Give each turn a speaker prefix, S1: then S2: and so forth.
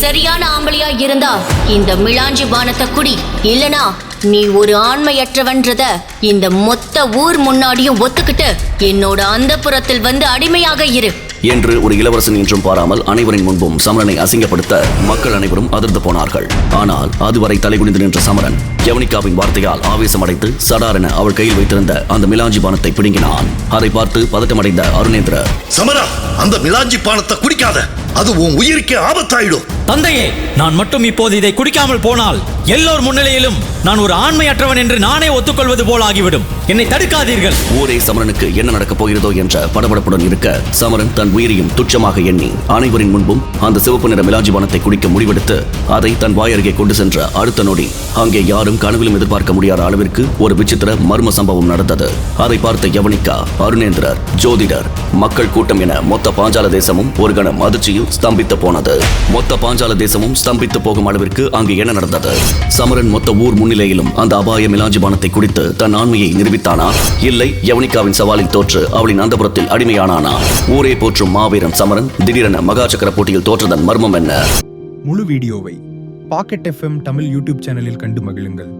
S1: சரியான ஆம்பளையா இருந்தா இந்த மிலாஞ்சி பானத்தை குடி, இல்லனா நீ ஒரு ஆண்மையற்றவன்றத இந்த மொத்த ஊர் முன்னாடியும் ஒத்துக்கிட்டு என்னோட அந்தப்புறத்தில் வந்து அடிமையாக இரு
S2: என்று ஒரு இளவரசன் என்றும் பாராமல் அனைவரின் முன்பும் சமரனை அசிங்கப்படுத்த மக்கள் அனைவரும் அதிர்ந்து போனார்கள். ஆனால் அதுவரை தலைகுனிந்து நின்ற சமரன் யவனிகாவின் வார்த்தையால் ஆவேசமடைந்து சடாரென அவள் கையில் வைத்திருந்த அந்த மிலாஞ்சி பானத்தை பிடுங்கினான். அதை பார்த்து பதட்டமடைந்த அருணேந்திரர்,
S3: சமரா, அந்த மிலாஞ்சி பானத்தை குடிக்காத, அது உன் உயிருக்கே ஆபத்தாயிடும்.
S4: தந்தையே, நான் மட்டும் இப்போது இதை குடிக்காமல் போனால் எல்லோர் முன்னிலையிலும் நான் ஒரு ஆண்மையற்றவன் என்று நானே ஒத்துக்கொள்வது போல் ஆகிவிடும். என்னை தடுக்காதீர்கள்.
S2: ஊரே சமரனுக்கு என்ன நடக்கப் போகிறதோ என்ற படபடப்புடன் இருக்க சமரன் தன் உயிரையும் துச்சமாக எண்ணி அனைவரின் முன்பும் அந்த சிவப்பு நிற மிலாஞ்சி பானத்தை குடிக்க முடிவெடுத்து அதை தன் வாயருகே கொண்டு சென்ற அடுத்த நொடி அங்கே யாரும் கனவிலும் எதிர்பார்க்க முடியாத அளவிற்கு ஒரு விசித்திர மர்ம சம்பவம் நடந்தது. அதை பார்த்த யவனிகா, அருணேந்திரர், ஜோதிடர், மக்கள் கூட்டம் என மொத்த பாஞ்சால தேசமும் ஒரு கணம் அதிர்ச்சியில் ஸ்தம்பித்து போனது. மொத்த பாஞ்சால தேசமும் ஸ்தம்பித்து போகும் அளவிற்கு அங்கு என்ன நடந்தது? சமரன் மொத்த ஊர் முன்னிலையிலும் அந்த அபாய மிலாஞ்சி பானத்தை குடித்து தன் ஆண்மையை நிரூபித்தானா, இல்லை யவனிகாவின் சவாலில் தோற்று அவளின் அந்தப்புறத்தில் அடிமையானானா? ஊரே போற்றும் மாவீரன் சமரன் திடீரென மகாசக்கர போட்டியில் தோற்றதன் மர்மம் என்ன?
S5: முழு வீடியோவை பாக்கெட் FM தமிழ் யூடியூப் சேனலில் கண்டு மகிழுங்கள்.